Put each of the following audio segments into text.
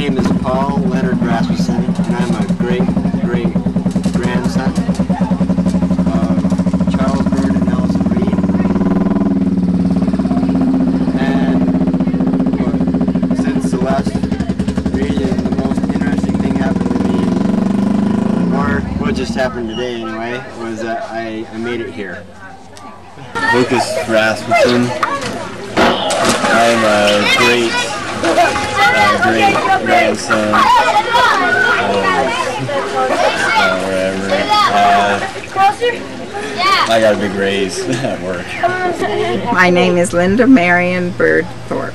name is Paul Leonard Rasmussen, and I'm a great-great-grandson of Charles Bird and Alice Reid. And since the last reading, the most interesting thing happened to me, or what just happened today anyway, was that I made it here. Lucas Rasmussen. I'm a great-grandson wherever. I got a big raise at work. My name is Linda Marion Bird Thorpe.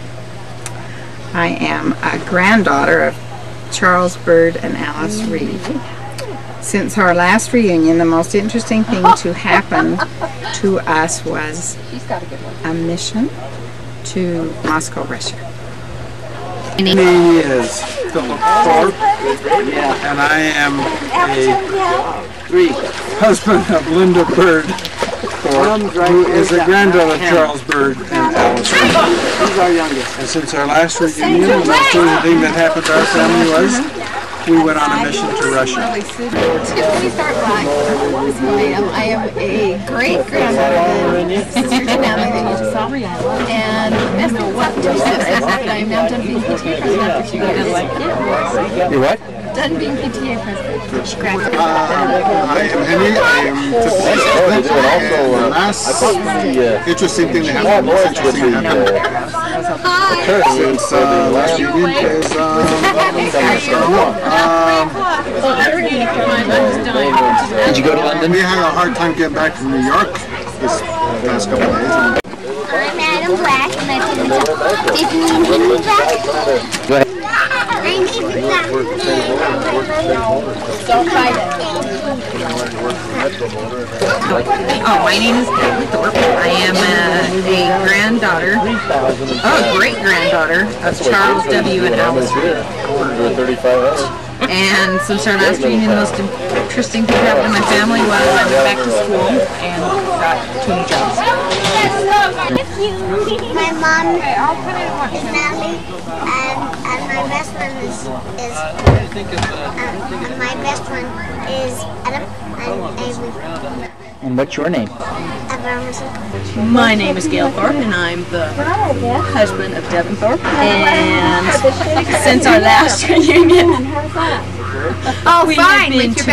I am a granddaughter of Charles Bird and Alice Reid. Since our last reunion, the most interesting thing to happen to us was a mission to Moscow, Russia. My name is Thorpe, and I am a husband of Linda Bird Thorpe, who is a granddaughter of Charles Bird and Alice Reid. He's our youngest. And since our last reunion, the most important thing that happened to our family was we went on a mission to Russia. Let me start back. I am a great-granddaughter of Sister Dynamic that you just saw. And I am now done being PTA president for 2 years. You what? Done being PTA president for Granddau. I am Henry. I am the last interesting thing that happened. Since last reunion is Did you go to London? we had a hard time getting back from New York this past couple of days. I'm Adam Black, and I've been to Disney and Henry Black. Go ahead. My name is Black. Don't fight it. Oh, my name is Peggy Thorpe. I am a granddaughter, great-granddaughter of Charles W. and Alice Reid. And since our last reunion, the most interesting thing that happened in my family was I went back to school and got 2 new jobs. My mom is Natalie, and my best one is Adam and Avery. And what's your name? My name is Gail Thorpe, and I'm the husband of Devin Thorpe. And since our last reunion, we have been to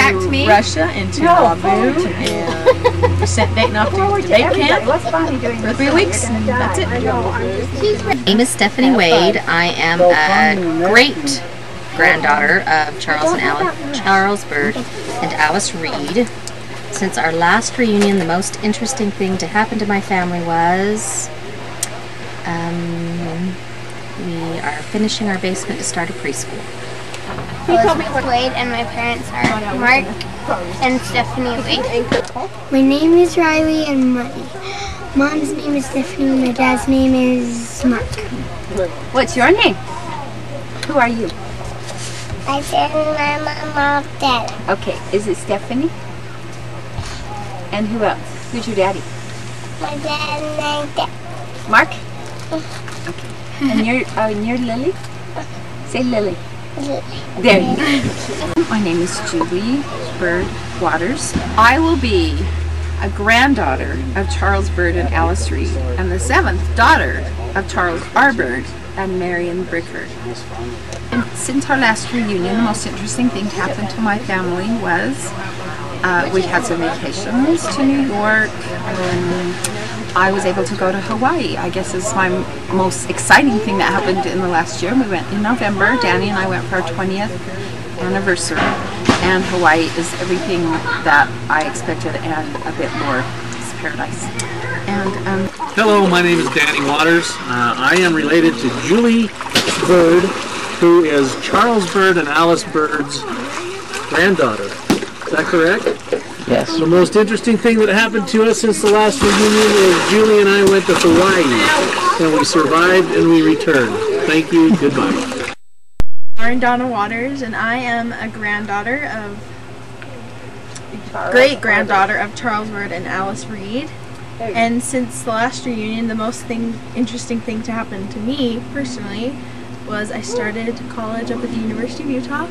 Russia and to Babu, and we sent Dayton off to debate camp for 3 weeks, and that's it. My name is Stephanie Wade. I am a great-granddaughter of Charles Bird and Alice Reid. Since our last reunion, the most interesting thing to happen to my family was we are finishing our basement to start a preschool. Elizabeth Wade, and my parents are Mark and Stephanie Wade. My name is Riley, and my mom's name is Stephanie, my dad's name is Mark. What's your name? Who are you? My dad and my mom, dad. Okay, is it Stephanie? And who else? Who's your daddy? My dad and my dad. Mark? Okay. And you're Lily? Say Lily. There you go. My name is Julie Bird Waters. I will be a granddaughter of Charles Bird and Alice Reid, and the 7th daughter of Charles R. Bird and Marion Brickford. And since our last reunion, the most interesting thing to happen to my family was we had some vacations to New York. I was able to go to Hawaii. I guess is my most exciting thing that happened in the last year. We went in November. Danny and I went for our 20th anniversary. And Hawaii is everything that I expected and a bit more. It's paradise. And Hello, my name is Danny Waters. I am related to Julie Bird, who is Charles Bird and Alice Bird's granddaughter. Is that correct? Yes. The most interesting thing that happened to us since the last reunion is Julie and I went to Hawaii, and we survived and we returned. Thank you. Goodbye. I'm Donna Waters, and I am a great-granddaughter of Charles Bird and Alice Reid. And since the last reunion, the most interesting thing to happen to me personally was I started college up at the University of Utah,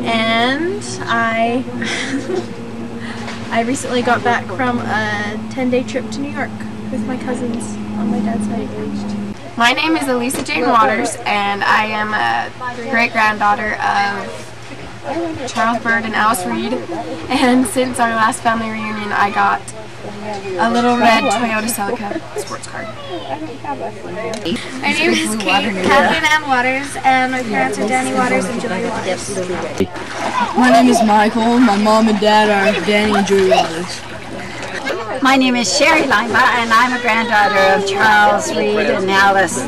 and I I recently got back from a 10-day trip to New York with my cousins on my dad's side. My name is Elisa Jane Waters, and I am a great-granddaughter of Charles Bird and Alice Reid. And since our last family reunion, I got a little red Toyota Celica sports car. My name is Kathleen Ann Waters, and my parents are Danny Waters and Julie Waters. My name is Michael. My mom and dad are Danny and Julie Waters. My name is Sherry Linebaugh, and I'm a granddaughter of Charles Reid and Alice.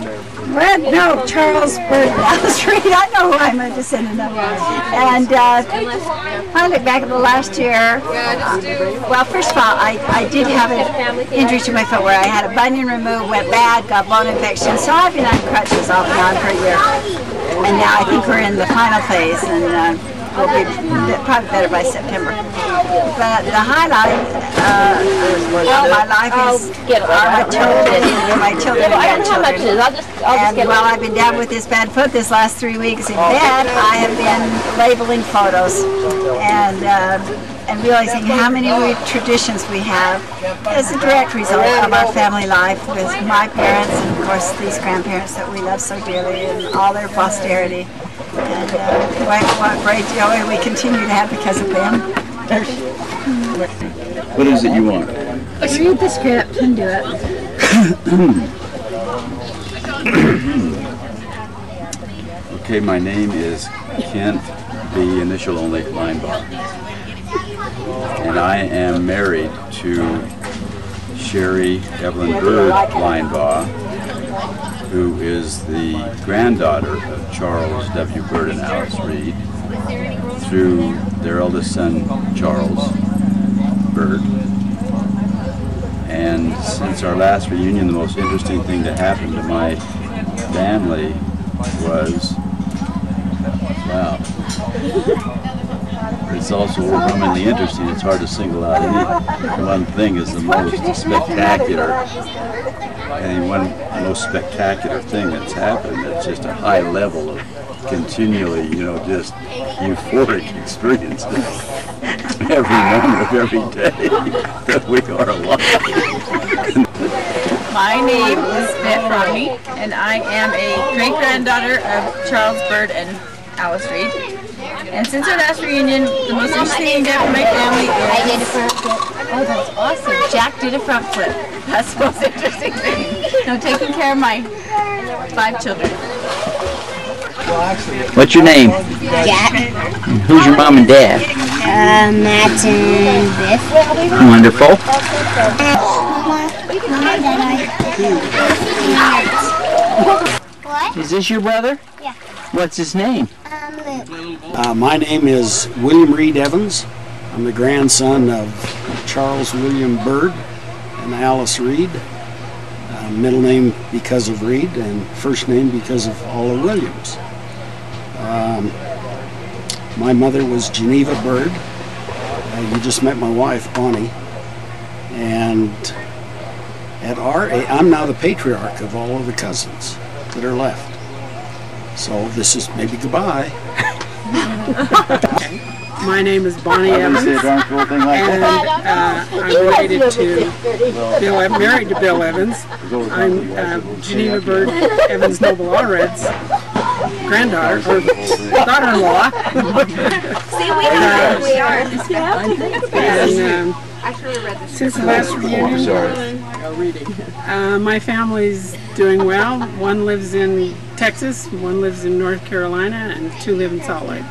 Charles Bird and Alice Reid. I know who I'm a descendant of. And I look back at the last year. Well, first of all, I did have an injury to my foot where I had a bunion removed, went bad, got bone infection. So I've been on crutches off and on for a year. And now I think we're in the final phase, and we'll be probably better by September. But the highlight of my life is my children and grandchildren. And while I've been down with this bad foot this last 3 weeks in bed, I have been labeling photos and realizing how many traditions we have as a direct result of our family life with my parents and of course these grandparents that we love so dearly and all their posterity. And what great joy we continue to have because of them. What is it you want? Read the script and do it. Okay, my name is Kent B, initial only, Linebaugh. And I am married to Sherry Evelyn Bird Linebaugh, who is the granddaughter of Charles W. Bird and Alice Reid, through their eldest son, Charles Bird. And since our last reunion, the most interesting thing that happened to my family was, wow, it's also overwhelmingly interesting. It's hard to single out any one thing as the most spectacular, most spectacular thing that's happened. It's just a high level of continually, just euphoric experience every moment of every day that we are alive. My name is Beth Rodney, and I am a great-granddaughter of Charles Bird and Alice Reid. And since our last reunion, the most interesting thing about my family is... I did a front flip. Oh, that's awesome. Jack did a front flip. That's the most interesting thing. No, taking care of my 5 children. What's your name? Jack. Who's your mom and dad? Matt and Biff. Wonderful. What? Is this your brother? Yeah. What's his name? Luke. My name is William Reid Evans. I'm the grandson of Charles William Bird and Alice Reid. Middle name because of Reid and first name because of all the Williams. My mother was Geneva Bird. You just met my wife, Bonnie. And at our age, I'm now the patriarch of all of the cousins that are left. So this is maybe goodbye. My name is Bonnie Evans, and I'm related to Bill. I'm married to Bill Evans. I'm Geneva Bird Evans Noble Allred's granddaughter, or daughter-in-law. See, we know who we are. And since the last reunion, my family's doing well. One lives in Texas, one lives in North Carolina, and 2 live in Salt Lake.